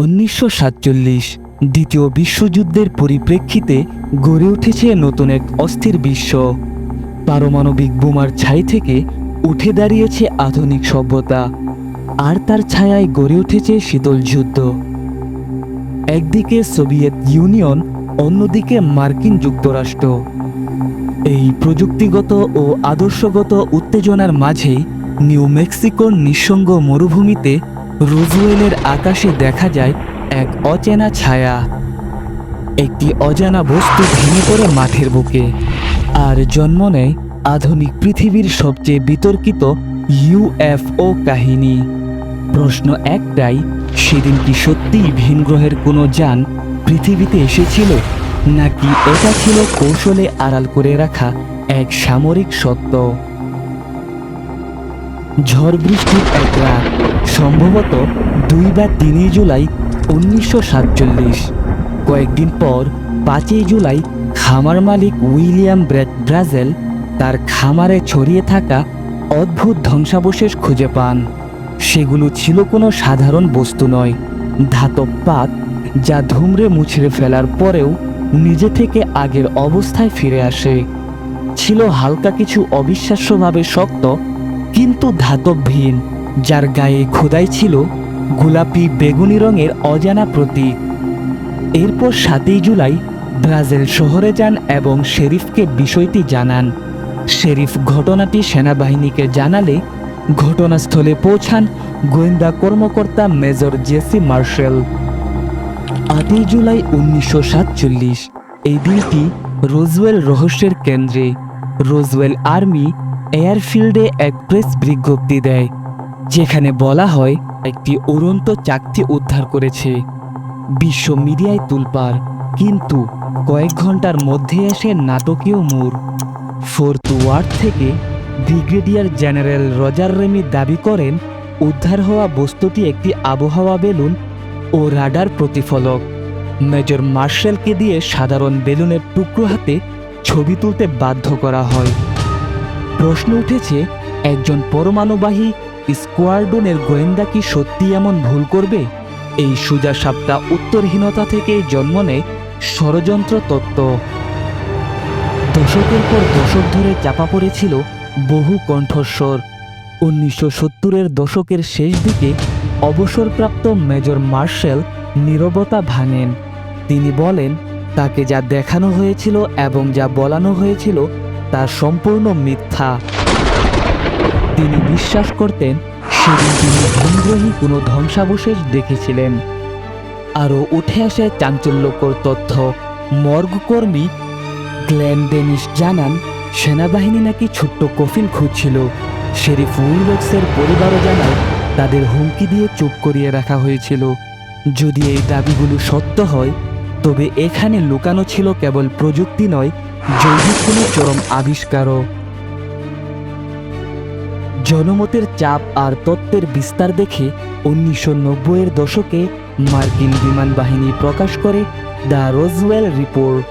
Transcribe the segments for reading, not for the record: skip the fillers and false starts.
1947 দ্বিতীয় বিশ্বযুদ্ধের পরিপ্রেক্ষিতে গড়ে উঠেছে নতুন এক অস্থির বিশ্ব। পারমাণবিক বোমার ছাই থেকে উঠে দাঁড়িয়েছে আধুনিক সভ্যতা, আর তার ছায়ায় গড়ে উঠেছে শীতল যুদ্ধ। একদিকে সোভিয়েত ইউনিয়ন, অন্যদিকে মার্কিন যুক্তরাষ্ট্র। এই প্রযুক্তিগত ও আদর্শগত উত্তেজনার মাঝেই নিউ মেক্সিকোর নিঃসঙ্গ মরুভূমিতে রোজওয়েলের আকাশে দেখা যায় এক অচেনা ছায়া। একটি অজানা বস্তু ভেঙে পড়ে মাঠের বুকে, আর জন্ম নেয় আধুনিক পৃথিবীর সবচেয়ে বিতর্কিত ইউএফও কাহিনী। প্রশ্ন একটাই, সেদিন কি সত্যিই ভিনগ্রহের কোনো যান পৃথিবীতে এসেছিল, নাকি এটা ছিল কৌশলে আড়াল করে রাখা এক সামরিক সত্য? ঝড় বৃষ্টির এক রাত, সম্ভবত 2 বা 3 জুলাই 1947। কয়েকদিন পর 5 জুলাই খামার মালিক উইলিয়াম ব্রাজেল তার খামারে ছড়িয়ে থাকা অদ্ভুত ধ্বংসাবশেষ খুঁজে পান। সেগুলো ছিল কোনো সাধারণ বস্তু নয়, ধাতব পাত, যা ধুমড়ে মুছড়ে ফেলার পরেও নিজে থেকে আগের অবস্থায় ফিরে আসে। ছিল হালকা কিছু অবিশ্বাস্যভাবে শক্ত কিন্তু ধাতবহীন, যার গায়ে খোদাই ছিল গোলাপি বেগুনি রঙের অজানা প্রতীক। এরপর 7 জুলাই ব্রাজিল শহরে যান এবং শেরিফকে বিষয়টি জানান। শেরিফ ঘটনাটি সেনাবাহিনীকে জানালে ঘটনাস্থলে পৌঁছান গোয়েন্দা কর্মকর্তা মেজর জেসি মার্শেল। 8 জুলাই 1947 এই দিনটি রোজওয়েল রহস্যের কেন্দ্রে। রোজওয়েল আর্মি এয়ারফিল্ডে এক প্রেস বিজ্ঞপ্তি দেয়, যেখানে বলা হয় একটি উড়ন্ত চাকতি উদ্ধার করেছে। বিশ্ব মিডিয়ায় তুলপাড়, কিন্তু কয়েক ঘন্টার মধ্যে এসে নাটকীয় মোড়। ফোর্থ ওয়ার্ড থেকে ব্রিগেডিয়ার জেনারেল রজার রেমি দাবি করেন উদ্ধার হওয়া বস্তুটি একটি আবহাওয়া বেলুন ও রাডার প্রতিফলক। মেজর মার্শেলকে দিয়ে সাধারণ বেলুনের টুকরো হাতে ছবি তুলতে বাধ্য করা হয়। প্রশ্ন উঠেছে, একজন পরমাণুবাহী স্কোয়াড্রনের গোয়েন্দা কি সত্যি এমন ভুল করবে? এই সোজাসাপটা উত্তরহীনতা থেকেই জন্ম নেয় ষড়যন্ত্র তত্ত্ব। দশকের পর দশক ধরে চাপা পড়েছিল বহু কণ্ঠস্বর। 1970-এর দশকের শেষ দিকে অবসরপ্রাপ্ত মেজর মার্শেল নীরবতা ভাঙেন। তিনি বলেন, তাকে যা দেখানো হয়েছিল এবং যা বলানো হয়েছিল তা সম্পূর্ণ মিথ্যা। তিনি বিশ্বাস করতেন সেদিন তিনি ভিনগ্রহী কোনো ধ্বংসাবশেষ দেখেছিলেন। আরও উঠে আসে চাঞ্চল্যকর তথ্য। মর্গকর্মী গ্লেন ডেনিস জানান, সেনাবাহিনী নাকি ছোট্ট কফিন খুঁজছিল। শেরিফ উইলক্সের পরিবারও জানায় তাদের হুমকি দিয়ে চুপ করিয়ে রাখা হয়েছিল। যদি এই দাবিগুলো সত্য হয়, তবে এখানে লুকানো ছিল কেবল প্রযুক্তি নয়, জৈবিক কোনো চরম আবিষ্কারও। জনমতের চাপ আর তত্ত্বের বিস্তার দেখে 1990-এর দশকে মার্কিন বিমান বাহিনী প্রকাশ করে দ্য রোজওয়েল রিপোর্ট।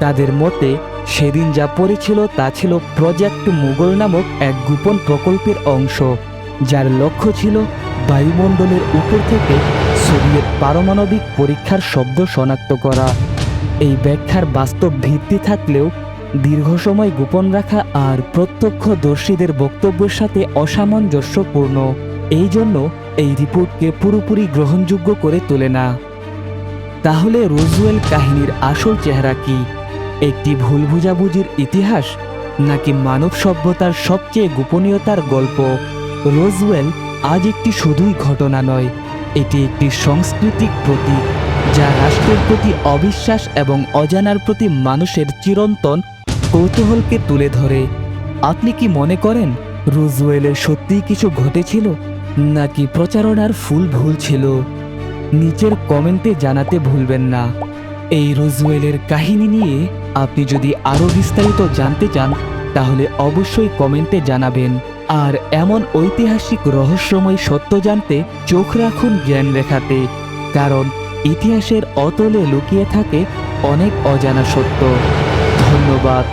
তাদের মতে সেদিন যা পড়েছিল তা ছিল প্রজেক্ট মুঘল নামক এক গোপন প্রকল্পের অংশ, যার লক্ষ্য ছিল বায়ুমণ্ডলের উপর থেকে সোভিয়েত পারমাণবিক পরীক্ষার শব্দ শনাক্ত করা। এই ব্যাখ্যার বাস্তব ভিত্তি থাকলেও দীর্ঘ সময় গোপন রাখা আর প্রত্যক্ষদর্শীদের বক্তব্যের সাথে অসামঞ্জস্যপূর্ণ। এই জন্য এই রিপোর্টকে পুরোপুরি গ্রহণযোগ্য করে তোলে না। তাহলে রোজওয়েল কাহিনীর আসল চেহারা কি? একটি ভুল বুঝাবুঝির ইতিহাস, নাকি মানব সভ্যতার সবচেয়ে গোপনীয়তার গল্প? রোজওয়েল আজ একটি শুধুই ঘটনা নয়, এটি একটি সাংস্কৃতিক প্রতীক, যা রাষ্ট্রের প্রতি অবিশ্বাস এবং অজানার প্রতি মানুষের চিরন্তন কৌতূহলকে তুলে ধরে। আপনি কি মনে করেন রোজওয়েলের সত্যিই কিছু ঘটেছিল, নাকি প্রচারণার ভুল ছিল? নিচের কমেন্টে জানাতে ভুলবেন না। এই রোজওয়েলের কাহিনী নিয়ে আপনি যদি আরও বিস্তারিত জানতে চান, তাহলে অবশ্যই কমেন্টে জানাবেন। আর এমন ঐতিহাসিক রহস্যময় সত্য জানতে চোখ রাখুন জ্ঞানরেখাতে, কারণ ইতিহাসের অতলে লুকিয়ে থাকে অনেক অজানা সত্য। ধন্যবাদ।